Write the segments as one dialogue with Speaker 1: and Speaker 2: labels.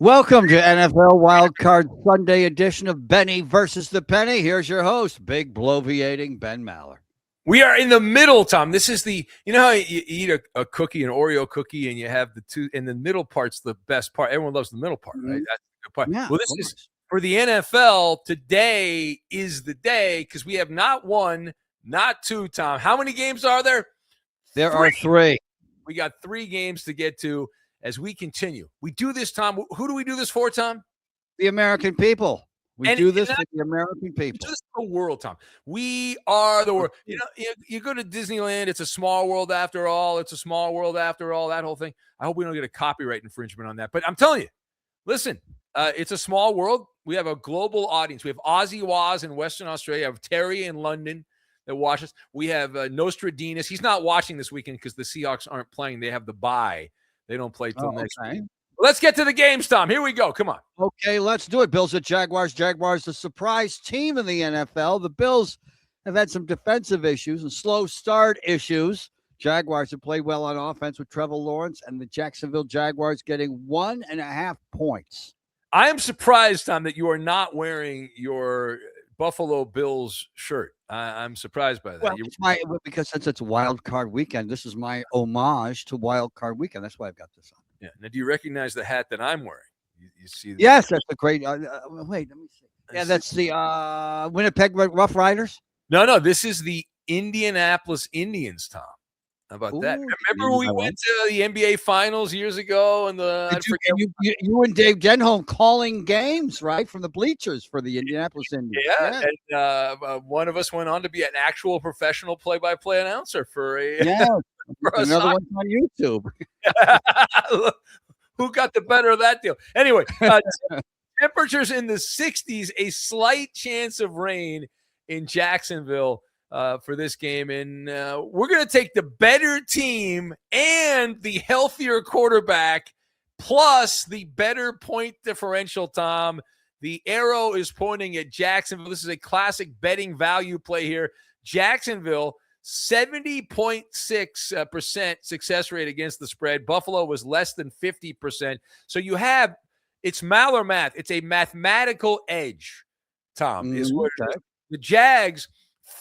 Speaker 1: Welcome to NFL Wildcard Sunday edition of Benny versus the Penny. Here's your host, big bloviating Ben Maller.
Speaker 2: We are in the middle, Tom. This is how you eat a cookie, an Oreo cookie, and you have the two, and the middle part's the best part. Everyone loves the middle part, right? That's the good part.
Speaker 1: Yeah,
Speaker 2: well, this is for the NFL. Today is the day because we have not one, not two, Tom. How many games are there?
Speaker 1: There are three.
Speaker 2: We got 3 games to get to as we continue. We do this, Tom. Who do we do this for, Tom?
Speaker 1: The American people. We do this for the American people.
Speaker 2: Just the world, Tom. We are the world. You go to Disneyland. It's a small world after all. It's a small world after all. That whole thing. I hope we don't get a copyright infringement on that. But I'm telling you, listen, it's a small world. We have a global audience. We have Ozzy Waz in Western Australia. We have Terry in London that watches. We have Nostradamus. He's not watching this weekend because the Seahawks aren't playing. They have the bye. They don't play till next week. Let's get to the games, Tom. Here we go. Come on.
Speaker 1: Okay, let's do it. Bills at Jaguars. Jaguars, the surprise team in the NFL. The Bills have had some defensive issues and slow start issues. Jaguars have played well on offense with Trevor Lawrence, and the Jacksonville Jaguars getting 1.5 points.
Speaker 2: I am surprised, Tom, that you are not wearing your Buffalo Bills shirt. I'm surprised by that.
Speaker 1: Well, because since it's Wild Card Weekend, this is my homage to Wild Card Weekend. That's why I've got this on.
Speaker 2: Yeah. Now, do you recognize the hat that I'm wearing? You see?
Speaker 1: Yes, that's a great. Wait, let me see. Yeah, that's the Winnipeg Rough Riders.
Speaker 2: No. This is the Indianapolis Indians, Tom. How about that? Remember we went to the NBA Finals years ago, and
Speaker 1: you and Dave Denholm calling games right from the bleachers for the Indianapolis Indians.
Speaker 2: Yeah. And one of us went on to be an actual professional play-by-play announcer for
Speaker 1: another one's on YouTube.
Speaker 2: Who got the better of that deal? Anyway, temperatures in the 60s, a slight chance of rain in Jacksonville for this game. And we're going to take the better team and the healthier quarterback plus the better point differential, Tom. The arrow is pointing at Jacksonville. This is a classic betting value play here. Jacksonville, 70.6% success rate against the spread. Buffalo was less than 50%. So you have, it's Maller math. It's a mathematical edge, Tom, is what it is. The Jags,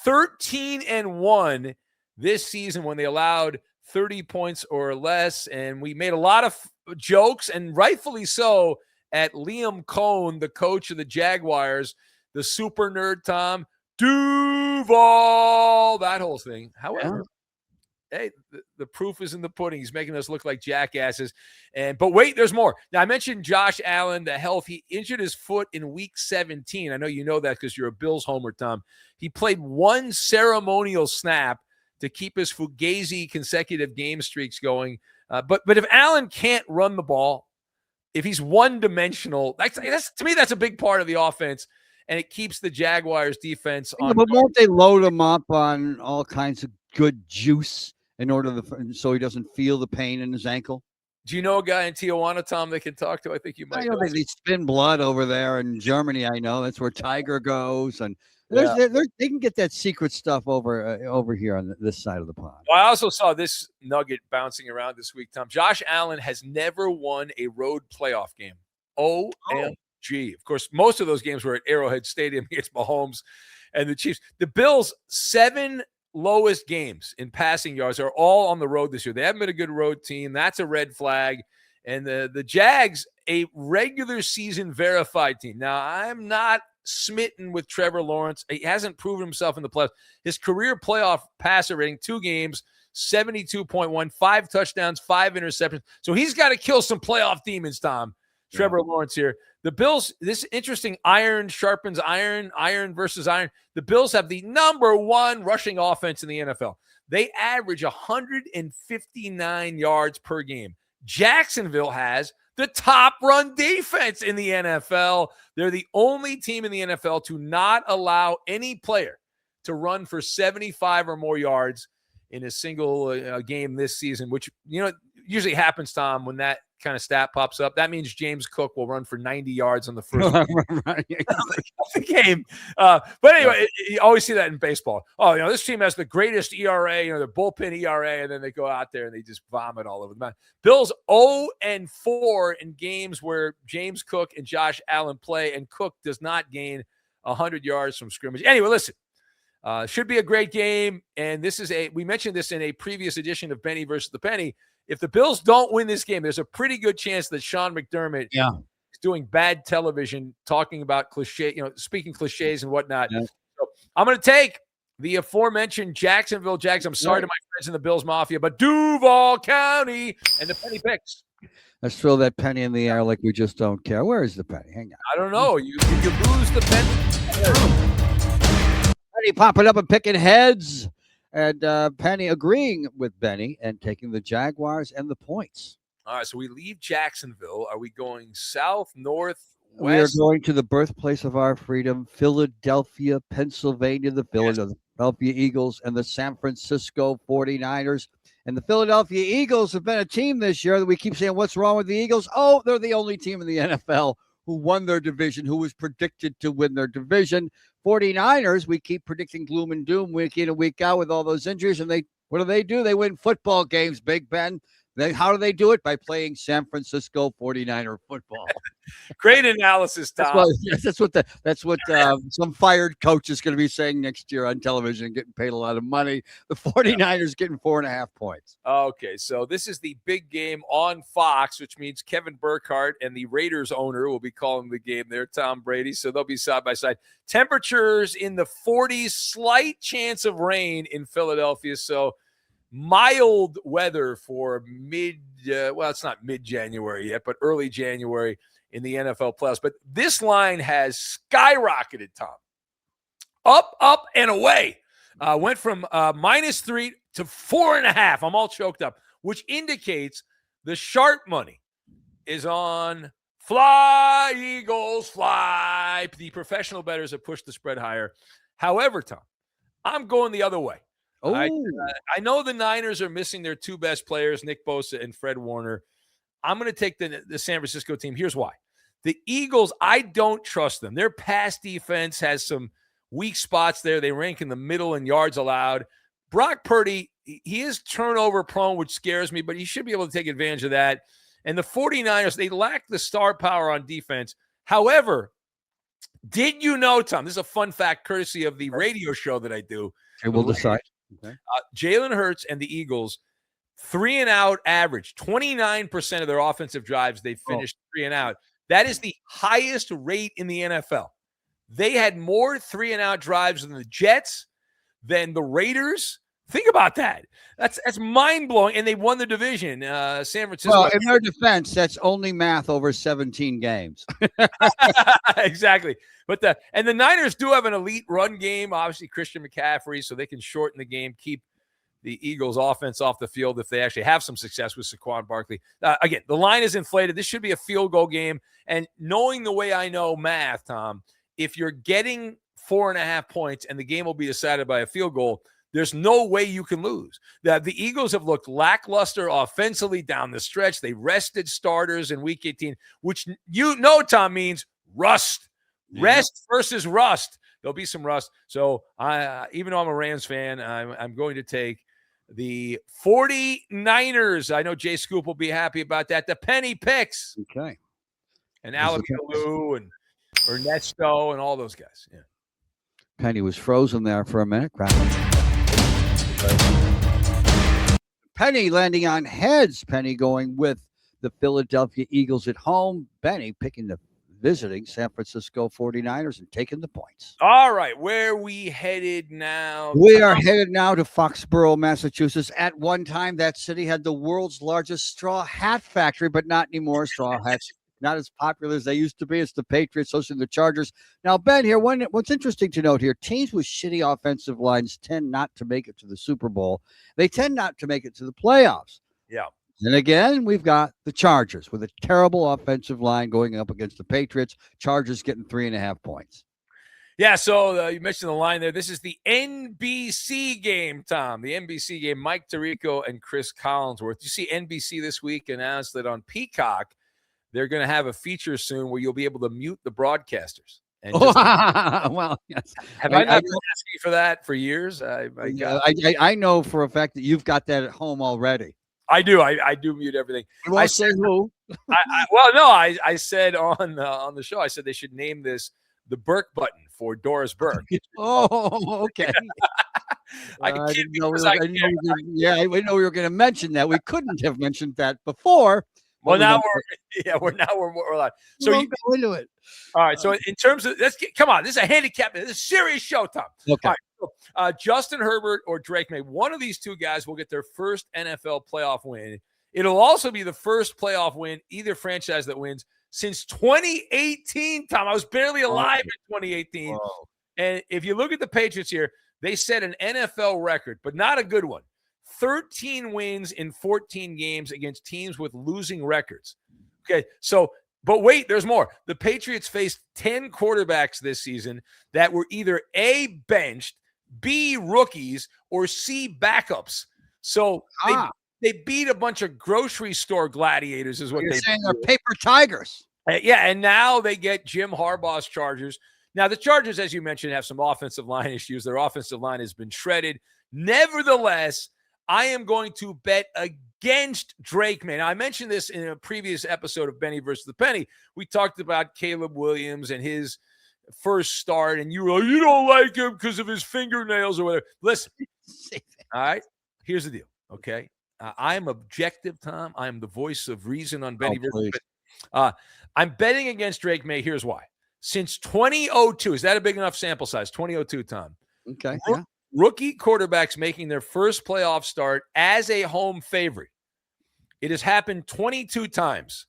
Speaker 2: 13-1 this season when they allowed 30 points or less. And we made a lot of jokes, and rightfully so, at Liam Cohn, the coach of the Jaguars, the super nerd, Tom, Duval, that whole thing. However, hey, the proof is in the pudding. He's making us look like jackasses. But wait, there's more. Now, I mentioned Josh Allen, the health. He injured his foot in week 17. I know you know that because you're a Bills homer, Tom. He played one ceremonial snap to keep his Fugazi consecutive game streaks going. But if Allen can't run the ball, if he's one-dimensional, that's to me, that's a big part of the offense. And it keeps the Jaguars defense on.
Speaker 1: But won't they load him up on all kinds of good juice in order so he doesn't feel the pain in his ankle?
Speaker 2: Do you know a guy in Tijuana, Tom, they can talk to? I think you might.
Speaker 1: I know they spin blood over there in Germany. I know that's where Tiger goes, and they can get that secret stuff over here on this side of the pond.
Speaker 2: Well, I also saw this nugget bouncing around this week, Tom. Josh Allen has never won a road playoff game. OMG. Of course, most of those games were at Arrowhead Stadium against Mahomes and the Chiefs. The Bills' 7 lowest games in passing yards are all on the road this year. They haven't been a good road team. That's a red flag. And the Jags, a regular season verified team. Now, I'm not smitten with Trevor Lawrence. He hasn't proven himself in the playoffs. His career playoff passer rating, 2 games, 72.1, 5 touchdowns, 5 interceptions. So he's got to kill some playoff demons, Tom. Trevor Lawrence here. The Bills, this interesting iron sharpens iron, iron versus iron. The Bills have the number 1 rushing offense in the NFL. They average 159 yards per game. Jacksonville has the top run defense in the NFL. They're the only team in the NFL to not allow any player to run for 75 or more yards in a single game this season, which, usually happens, Tom, when that kind of stat pops up, that means James Cook will run for 90 yards on the first game. But anyway, you always see that in baseball. Oh, this team has the greatest ERA, the bullpen ERA, and then they go out there and they just vomit all over the mound. Bills 0-4 in games where James Cook and Josh Allen play, and Cook does not gain 100 yards from scrimmage. Anyway, listen. Should be a great game, and we mentioned this in a previous edition of Benny versus the Penny. If the Bills don't win this game, there's a pretty good chance that Sean McDermott is doing bad television, talking about speaking cliches and whatnot. Yeah. So I'm going to take the aforementioned Jacksonville Jags. I'm sorry to my friends in the Bills Mafia, but Duval County and the Penny picks.
Speaker 1: Let's throw that penny in the air like we just don't care. Where is the penny? Hang on.
Speaker 2: I don't know. You lose the penny.
Speaker 1: Penny popping up and picking heads, and Penny agreeing with Benny and taking the Jaguars and the points.
Speaker 2: All right, so we leave Jacksonville. Are we going south, north, west?
Speaker 1: We are going to the birthplace of our freedom, Philadelphia, Pennsylvania, the Philadelphia Eagles and the San Francisco 49ers. And the Philadelphia Eagles have been a team this year that we keep saying, what's wrong with the Eagles? Oh, they're the only team in the NFL who won their division, who was predicted to win their division. 49ers, we keep predicting gloom and doom week in and week out with all those injuries. And what do? They win football games, Big Ben. How do they do it? By playing San Francisco 49er football.
Speaker 2: Great analysis, Tom.
Speaker 1: That's what some fired coach is going to be saying next year on television and getting paid a lot of money. The 49ers getting 4.5 points.
Speaker 2: Okay, so this is the big game on Fox, which means Kevin Burkhardt and the Raiders owner will be calling the game there, Tom Brady. So they'll be side by side. Temperatures in the 40s, slight chance of rain in Philadelphia. So mild weather for it's not mid-January yet, but early January in the NFL playoffs. But this line has skyrocketed, Tom. Up, and away. Went from -3 to 4.5. I'm all choked up, which indicates the sharp money is on fly, Eagles, fly. The professional bettors have pushed the spread higher. However, Tom, I'm going the other way.
Speaker 1: Oh.
Speaker 2: I know the Niners are missing their two best players, Nick Bosa and Fred Warner. I'm going to take the San Francisco team. Here's why. The Eagles, I don't trust them. Their pass defense has some weak spots there. They rank in the middle in yards allowed. Brock Purdy, he is turnover prone, which scares me, but he should be able to take advantage of that. And the 49ers, they lack the star power on defense. However, did you know, Tom, this is a fun fact courtesy of the radio show that I do.
Speaker 1: And we'll decide. Okay.
Speaker 2: Jalen Hurts and the Eagles, 3-and-out average, 29% of their offensive drives, they finished 3-and-out. That is the highest rate in the NFL. They had more 3-and-out drives than the Jets, than the Raiders. Think about that. That's mind-blowing, and they won the division. San Francisco.
Speaker 1: Well, in their defense, that's only math over 17 games.
Speaker 2: Exactly. But the Niners do have an elite run game, obviously Christian McCaffrey, so they can shorten the game, keep the Eagles' offense off the field if they actually have some success with Saquon Barkley. Again, the line is inflated. This should be a field goal game. And knowing the way I know math, Tom, if you're getting 4.5 points and the game will be decided by a field goal, there's no way you can lose. The Eagles have looked lackluster offensively down the stretch. They rested starters in Week 18, which Tom, means rust. Yeah. Rest versus rust. There'll be some rust. So even though I'm a Rams fan, I'm going to take the 49ers. I know Jay Scoop will be happy about that. The penny picks.
Speaker 1: Okay.
Speaker 2: And Alabama and Ernesto and all those guys. Yeah.
Speaker 1: Penny was frozen there for a minute. Penny landing on heads. Penny going with the Philadelphia Eagles at home. Benny picking the visiting San Francisco 49ers and taking the points.
Speaker 2: All right, where are we headed now?
Speaker 1: We are headed now to Foxborough, Massachusetts. At one time, that city had the world's largest straw hat factory, but not anymore. Straw hats not as popular as they used to be. It's the Patriots hosting the Chargers. Now, Ben, here, what's interesting to note here, teams with shitty offensive lines tend not to make it to the Super Bowl. They tend not to make it to the playoffs.
Speaker 2: Yeah.
Speaker 1: And again, we've got the Chargers with a terrible offensive line going up against the Patriots. Chargers getting 3.5 points.
Speaker 2: Yeah, so you mentioned the line there. This is the NBC game, Tom. The NBC game, Mike Tirico and Chris Collinsworth. You see NBC this week announced that on Peacock, they're going to have a feature soon where you'll be able to mute the broadcasters. And just,
Speaker 1: well, yes.
Speaker 2: Have I not been asking for that for years?
Speaker 1: I know for a fact that you've got that at home already.
Speaker 2: I do. I do mute everything.
Speaker 1: You won't say who.
Speaker 2: I said on the show, I said they should name this the Burke button for Doris Burke.
Speaker 1: Oh, okay.
Speaker 2: I know
Speaker 1: we know we were going to mention that. We couldn't have mentioned that before.
Speaker 2: Well, now we're allowed. So
Speaker 1: you go into it.
Speaker 2: All right. So in terms of come on, this is a handicap. This is a serious show, Tom.
Speaker 1: Okay.
Speaker 2: All right, Justin Herbert or Drake Maye, one of these two guys will get their first NFL playoff win. It'll also be the first playoff win, either franchise that wins, since 2018, Tom. I was barely alive in 2018.
Speaker 1: Whoa.
Speaker 2: And if you look at the Patriots here, they set an NFL record, but not a good one. 13 wins in 14 games against teams with losing records. Okay, so, but wait, there's more. The Patriots faced 10 quarterbacks this season that were either A, benched, B, rookies, or C, backups. So they beat a bunch of grocery store gladiators is what
Speaker 1: You're saying they're paper tigers.
Speaker 2: Yeah, and now they get Jim Harbaugh's Chargers. Now, the Chargers, as you mentioned, have some offensive line issues. Their offensive line has been shredded. Nevertheless, I am going to bet against Drake Maye. Now, I mentioned this in a previous episode of Benny versus the Penny. We talked about Caleb Williams and his first start, and you were like, you don't like him because of his fingernails or whatever. Listen, all right, here's the deal, okay? I am objective, Tom. I am the voice of reason on Benny versus the Penny. I'm betting against Drake Maye. Here's why. Since 2002, is that a big enough sample size? 2002, Tom.
Speaker 1: Okay,
Speaker 2: Rookie quarterbacks making their first playoff start as a home favorite. It has happened 22 times.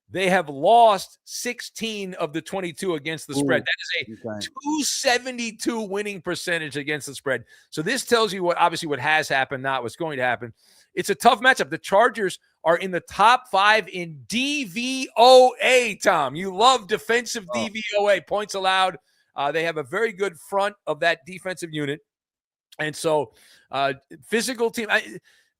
Speaker 2: They have lost 16 of the 22 against the spread. That is a 272 winning percentage against the spread. So this tells you what has happened, not what's going to happen. It's a tough matchup. The Chargers are in the top 5 in DVOA, Tom. You love defensive DVOA, points allowed. They have a very good front of that defensive unit. And so physical team.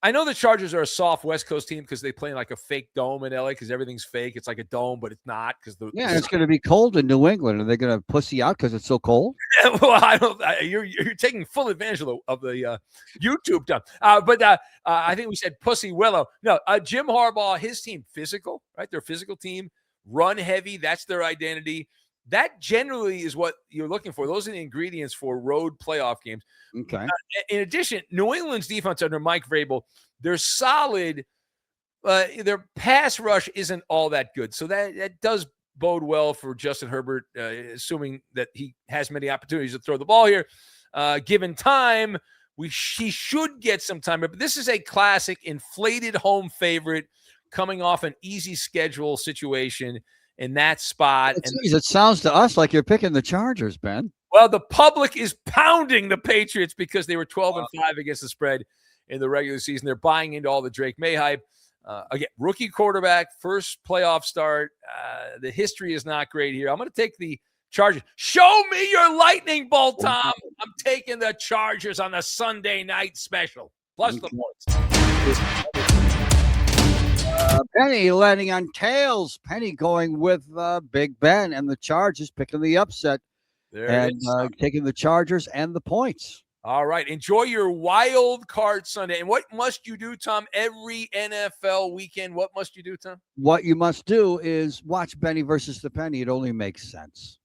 Speaker 2: I know the Chargers are a soft West Coast team because they play in like a fake dome in LA because everything's fake. It's like a dome, but it's not because
Speaker 1: it's going to be cold in New England. Are they going to pussy out because it's so cold?
Speaker 2: Well, you're taking full advantage of the YouTube time. But I think we said pussy willow. No, Jim Harbaugh, his team physical, right? They're a physical team, run heavy. That's their identity. That generally is what you're looking for. Those are the ingredients for road playoff games.
Speaker 1: Okay.
Speaker 2: In addition, New England's defense under Mike Vrabel, they're solid. Their pass rush isn't all that good. So that does bode well for Justin Herbert, assuming that he has many opportunities to throw the ball here. Given time, he should get some time. But this is a classic inflated home favorite coming off an easy schedule situation in that spot.
Speaker 1: It sounds to us like you're picking the Chargers, Ben.
Speaker 2: Well, the public is pounding the Patriots because they were 12-5 against the spread in the regular season. They're buying into all the Drake Maye hype. Again, rookie quarterback, first playoff start. The history is not great here. I'm going to take the Chargers. Show me your lightning bolt, Tom. I'm taking the Chargers on the Sunday night special. Plus the points.
Speaker 1: Penny landing on tails. Penny going with Big Ben and the Chargers picking the upset. Taking the Chargers and the points.
Speaker 2: All right. Enjoy your wild card Sunday. And what must you do, Tom, every NFL weekend? What must you do, Tom?
Speaker 1: What you must do is watch Benny versus the Penny. It only makes sense.